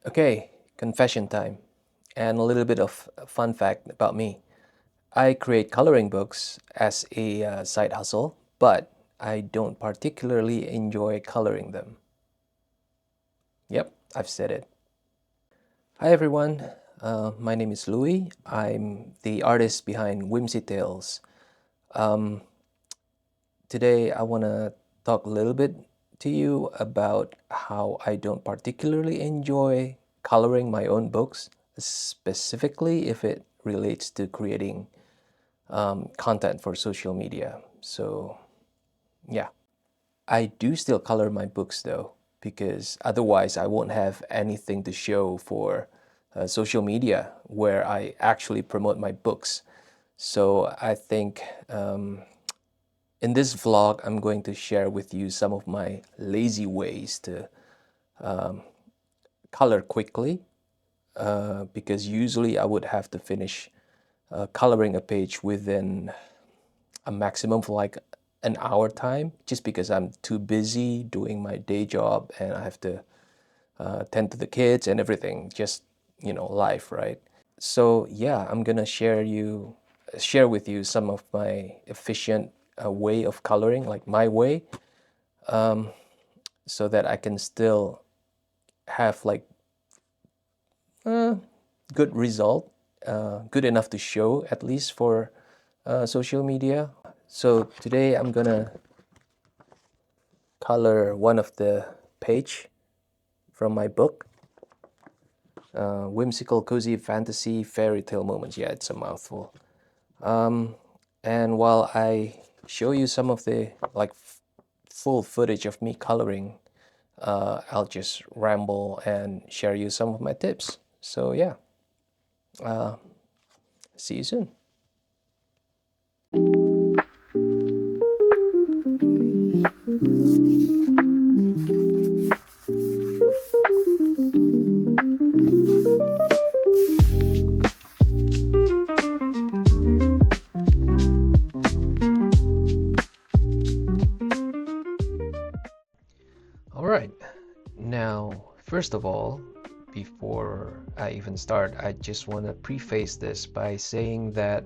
Okay, confession time, and a little bit of fun fact about me. I create coloring books as a side hustle, but I don't particularly enjoy coloring them. Yep, I've said it. Hi everyone, my name is Louis. I'm the artist behind Whimsy Tales. Um, Today I want to talk a little bit to you about how I don't particularly enjoy coloring my own books, specifically if it relates to creating content for social media. So, yeah, I do still color my books though, because otherwise I won't have anything to show for social media where I actually promote my books. So, I think in this vlog, I'm going to share with you some of my lazy ways to color quickly, because usually I would have to finish coloring a page within a maximum of like an hour time, just because I'm too busy doing my day job and I have to tend to the kids and everything, just, life, right? So yeah, I'm gonna share with you some of my efficient way of coloring, like my way, so that I can still have like a good result, good enough to show at least for social media. So today I'm gonna color one of the page from my book, Whimsical Cozy Fantasy Fairy Tale Moments. Yeah, it's a mouthful. And while I show you some of the like full footage of me coloring, I'll just ramble and share you some of my tips. So yeah, see you soon. All right. Now, first of all, before I even start, I just want to preface this by saying that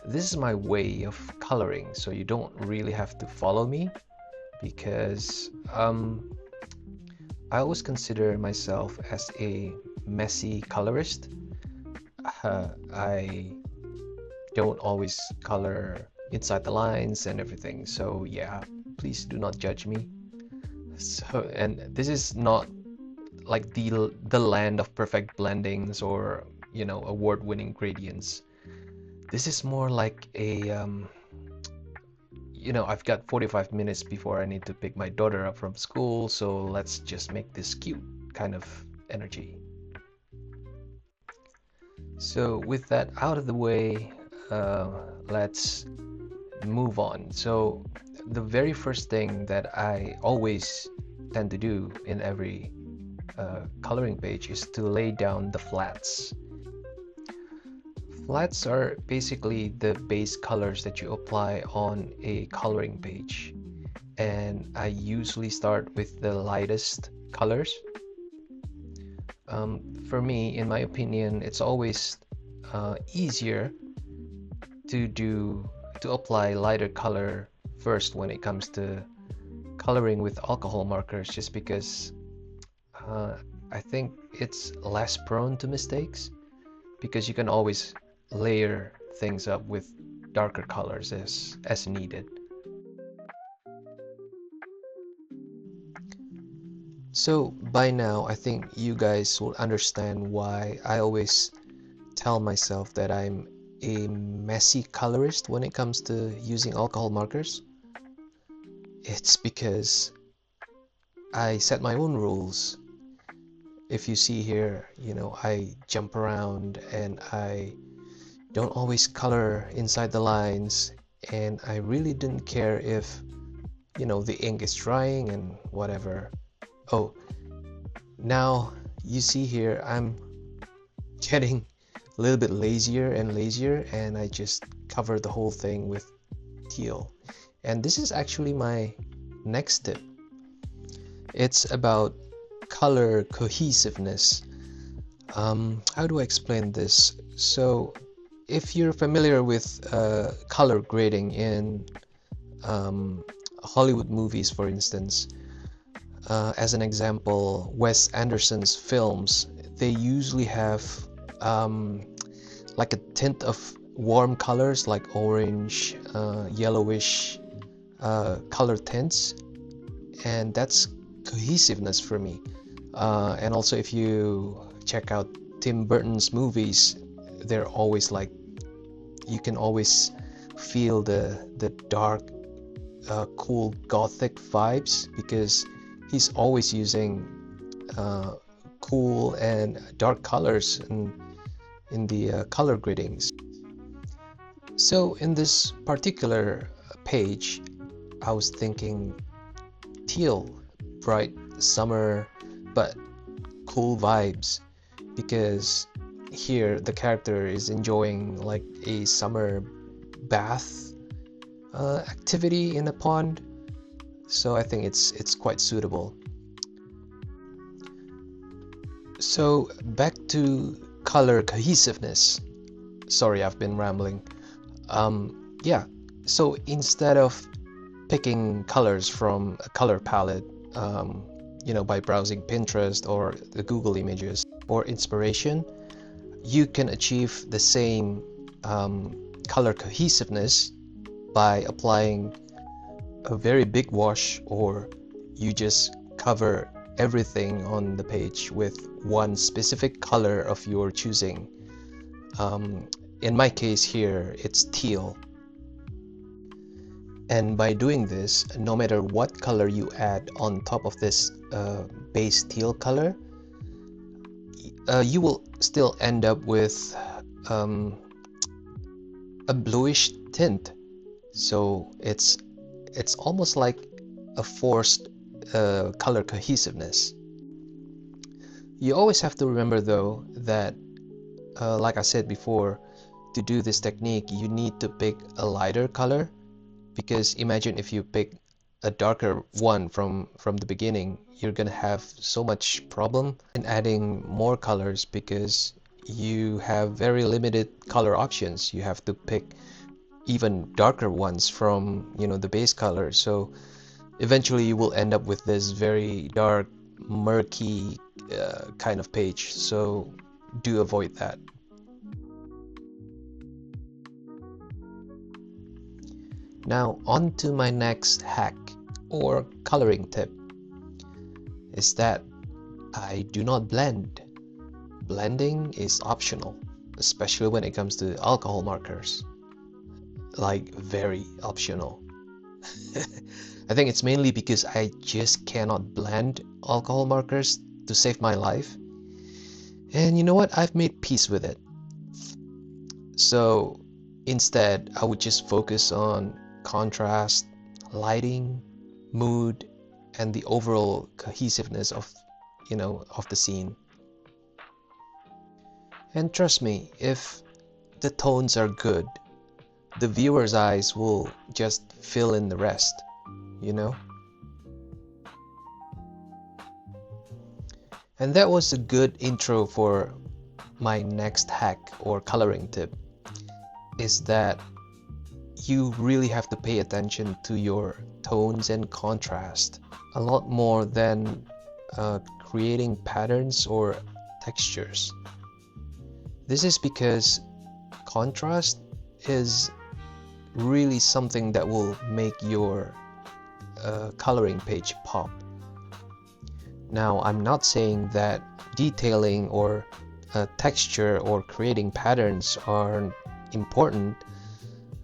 this is my way of coloring, so you don't really have to follow me because I always consider myself as a messy colorist. I don't always color inside the lines and everything, so yeah, please do not judge me. So, and this is not like the land of perfect blendings or award-winning gradients. This is more like a I've got 45 minutes before I need to pick my daughter up from school, so let's just make this cute kind of energy. So with that out of the way, let's move on. So the very first thing that I always tend to do in every coloring page is to lay down the flats. Flats are basically the base colors that you apply on a coloring page. And I usually start with the lightest colors. For me, in my opinion, it's always easier to apply lighter color first when it comes to coloring with alcohol markers, just because uh, I think it's less prone to mistakes, because you can always layer things up with darker colors as needed. So by now, I think you guys will understand why I always tell myself that I'm a messy colorist when it comes to using alcohol markers. It's because I set my own rules. If you see here, I jump around and I don't always color inside the lines, and I really didn't care if, the ink is drying and whatever. Oh, now you see here, I'm getting a little bit lazier and lazier, and I just cover the whole thing with teal. And this is actually my next tip. It's about color cohesiveness. How do I explain this? So, if you're familiar with color grading in Hollywood movies, for instance, as an example, Wes Anderson's films, they usually have um, like a tint of warm colors like orange, yellowish color tints, and that's cohesiveness for me. And also, if you check out Tim Burton's movies, they're always like, you can always feel the dark, cool gothic vibes because he's always using cool and dark colors in the color gradings. So in this particular page, I was thinking teal, bright summer, but cool vibes, because here the character is enjoying like a summer bath activity in a pond, so I think it's quite suitable. So back to color cohesiveness. Sorry, I've been rambling. Yeah, so instead of picking colors from a color palette, by browsing Pinterest or the Google Images or inspiration, you can achieve the same color cohesiveness by applying a very big wash, or you just cover everything on the page with one specific color of your choosing. In my case here, it's teal. And by doing this, no matter what color you add on top of this base teal color, you will still end up with a bluish tint. So it's almost like a forced color cohesiveness. You always have to remember though that, like I said before, to do this technique, you need to pick a lighter color, because imagine if you pick a darker one from the beginning, you're gonna have so much problem in adding more colors because you have very limited color options. You have to pick even darker ones from the base color, so eventually you will end up with this very dark, murky kind of page, so do avoid that. Now on to my next hack or coloring tip is that I do not blend. Blending is optional, especially when it comes to alcohol markers. Like, very optional. I think it's mainly because I just cannot blend alcohol markers to save my life. And you know what? I've made peace with it. So instead, I would just focus on contrast, lighting, mood, and the overall cohesiveness of the scene. And trust me, if the tones are good, the viewer's eyes will just fill in the rest, you know? And that was a good intro for my next hack or coloring tip, is that you really have to pay attention to your tones and contrast a lot more than creating patterns or textures. This is because contrast is really something that will make your coloring page pop. Now, I'm not saying that detailing or texture or creating patterns aren't important.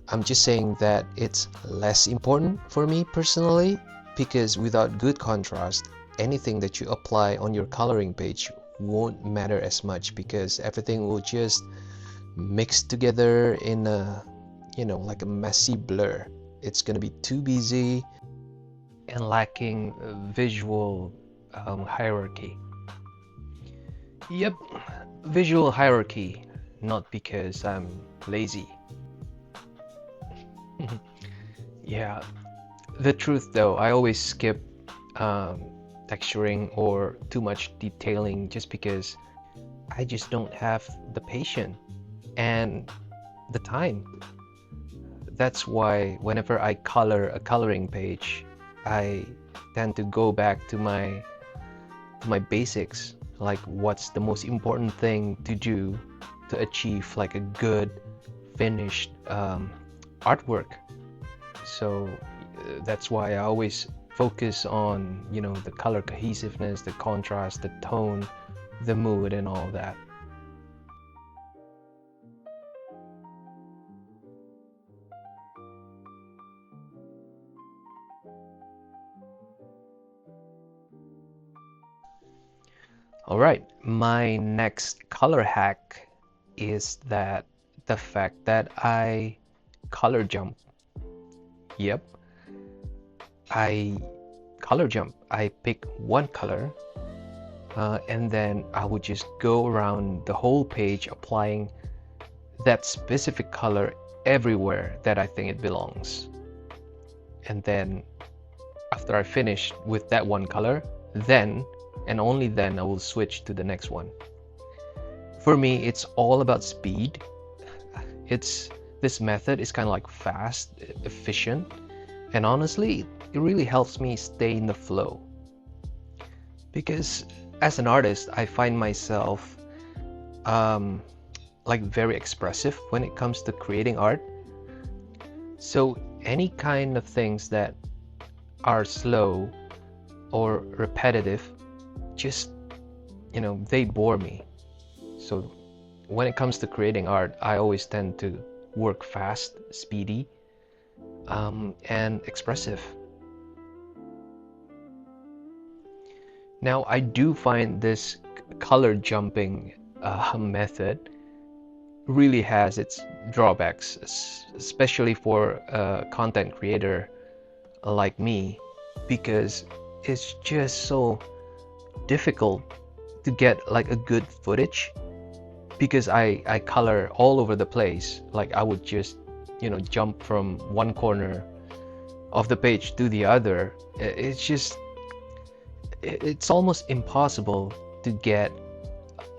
I'm just saying that it's less important for me personally, because without good contrast, anything that you apply on your coloring page won't matter as much, because everything will just mix together in a, like a messy blur. It's gonna be too busy and lacking visual hierarchy. Yep, visual hierarchy, not because I'm lazy. Yeah, the truth though, I always skip texturing or too much detailing just because I just don't have the patience and the time. That's why whenever I color a coloring page, I tend to go back to my basics, like what's the most important thing to do to achieve like a good finished artwork. So that's why I always focus on, you know, the color cohesiveness, the contrast, the tone, the mood, and all that. All right, my next color hack is that the fact that I color jump. Yep, I color jump. I pick one color and then I would just go around the whole page applying that specific color everywhere that I think it belongs. And then after I finish with that one color, then and only then I will switch to the next one. For me, it's all about speed. This method is kind of like fast, efficient, and honestly, it really helps me stay in the flow. Because as an artist, I find myself like very expressive when it comes to creating art. So any kind of things that are slow or repetitive, just, you know, they bore me. So when it comes to creating art, I always tend to work fast, speedy, and expressive. Now, I do find this color jumping method really has its drawbacks, especially for a content creator like me, because it's just so difficult to get like a good footage, because I color all over the place. Like I would just, you know, jump from one corner of the page to the other. It's almost impossible to get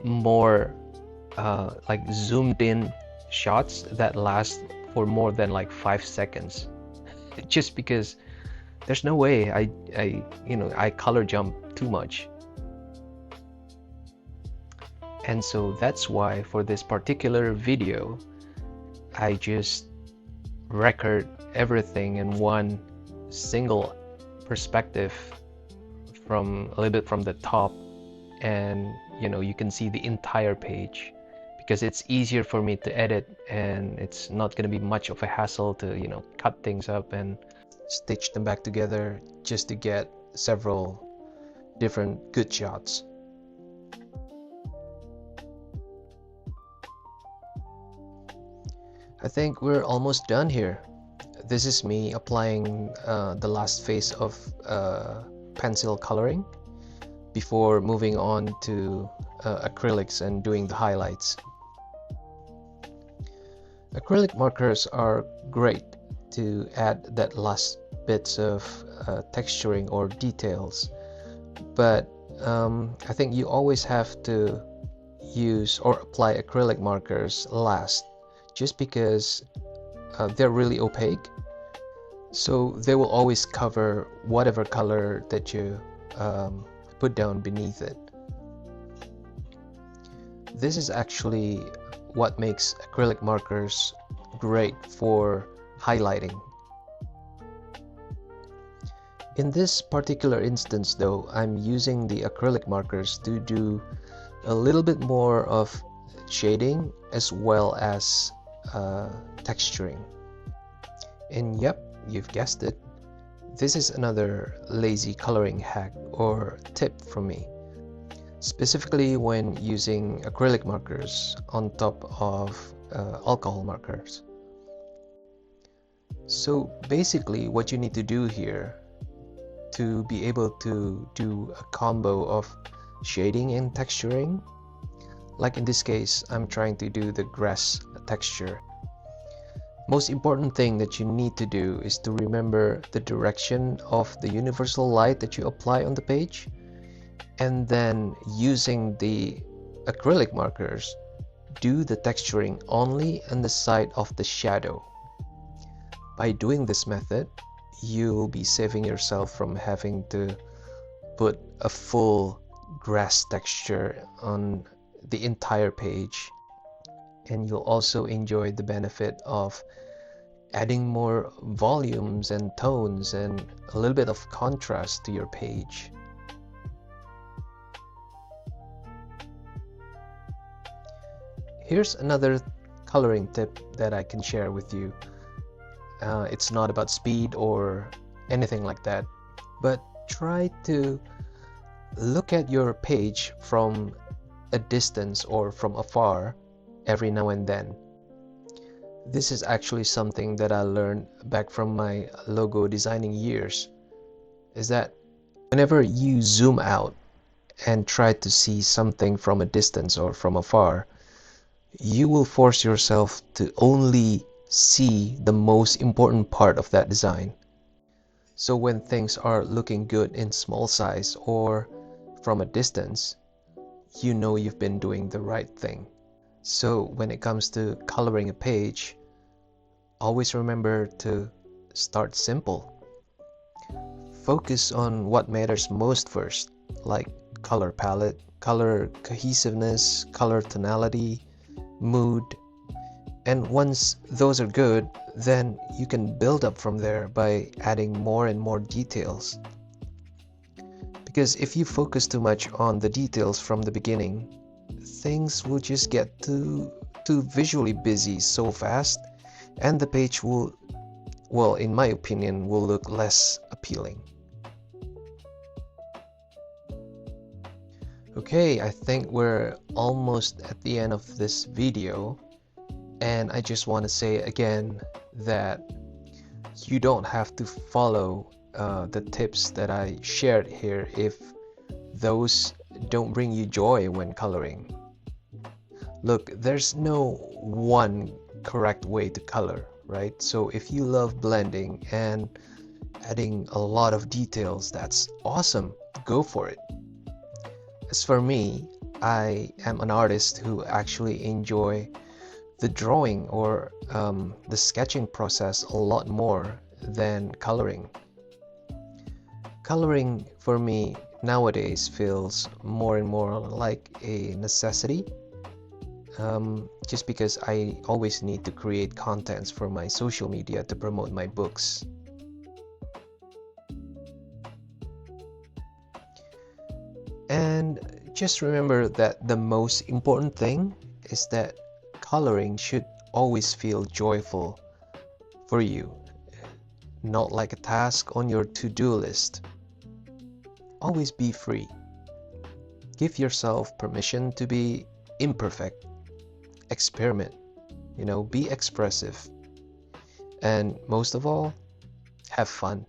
more like zoomed in shots that last for more than like 5 seconds, just because there's no way I color jump too much. And so that's why for this particular video, I just record everything in one single perspective, from a little bit from the top, and you know, you can see the entire page, because it's easier for me to edit and it's not going to be much of a hassle to, you know, cut things up and stitch them back together just to get several different good shots. I think we're almost done here. This is me applying the last phase of pencil coloring before moving on to acrylics and doing the highlights. Acrylic markers are great to add that last bits of texturing or details, but I think you always have to use or apply acrylic markers last, just because they're really opaque, so they will always cover whatever color that you put down beneath it. This is actually what makes acrylic markers great for highlighting. In this particular instance though, I'm using the acrylic markers to do a little bit more of shading as well as texturing. And yep, you've guessed it, this is another lazy coloring hack or tip from me, specifically when using acrylic markers on top of alcohol markers. So basically what you need to do here to be able to do a combo of shading and texturing, like in this case I'm trying to do the grass texture, most important thing that you need to do is to remember the direction of the universal light that you apply on the page. And then using the acrylic markers, do the texturing only on the side of the shadow. By doing this method, you'll be saving yourself from having to put a full grass texture on the entire page, and you'll also enjoy the benefit of adding more volumes and tones and a little bit of contrast to your page. Here's another coloring tip that I can share with you. It's not about speed or anything like that, but try to look at your page from a distance or from afar every now and then. This is actually something that I learned back from my logo designing years, is that whenever you zoom out and try to see something from a distance or from afar, you will force yourself to only see the most important part of that design. So when things are looking good in small size or from a distance, you know you've been doing the right thing. So when it comes to coloring a page, always remember to start simple. Focus on what matters most first, like color palette, color cohesiveness, color tonality, mood. And once those are good, then you can build up from there by adding more and more details. Because if you focus too much on the details from the beginning, things will just get too visually busy so fast, and the page will, well, in my opinion, will look less appealing. Okay, I think we're almost at the end of this video, and I just want to say again that you don't have to follow the tips that I shared here if those don't bring you joy when coloring. Look, there's no one correct way to color, right? So if you love blending and adding a lot of details, that's awesome. Go for it. As for me, I am an artist who actually enjoy the drawing or the sketching process a lot more than coloring. Coloring for me nowadays feels more and more like a necessity, just because I always need to create contents for my social media to promote my books. And just remember that the most important thing is that coloring should always feel joyful for you, not like a task on your to-do list. Always be free. Give yourself permission to be imperfect. Experiment, be expressive. And most of all, have fun.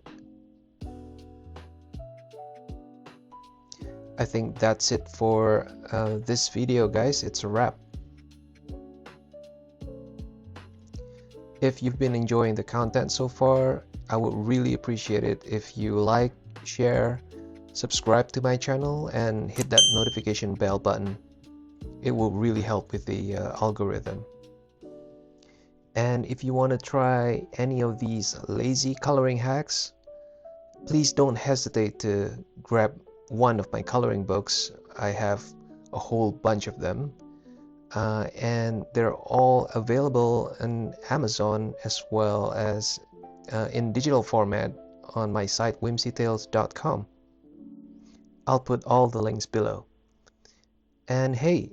I think that's it for this video, guys. It's a wrap. If you've been enjoying the content so far, I would really appreciate it if you like, share, subscribe to my channel, and hit that notification bell button. It will really help with the algorithm. And if you want to try any of these lazy coloring hacks, please don't hesitate to grab one of my coloring books. I have a whole bunch of them, and they're all available on Amazon as well as in digital format on my site whimsytales.com. I'll put all the links below. And hey,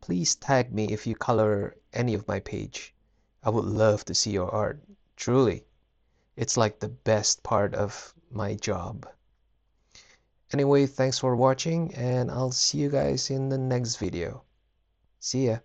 please tag me if you color any of my page. I would love to see your art. Truly, it's like the best part of my job. Anyway, thanks for watching, and I'll see you guys in the next video. See ya.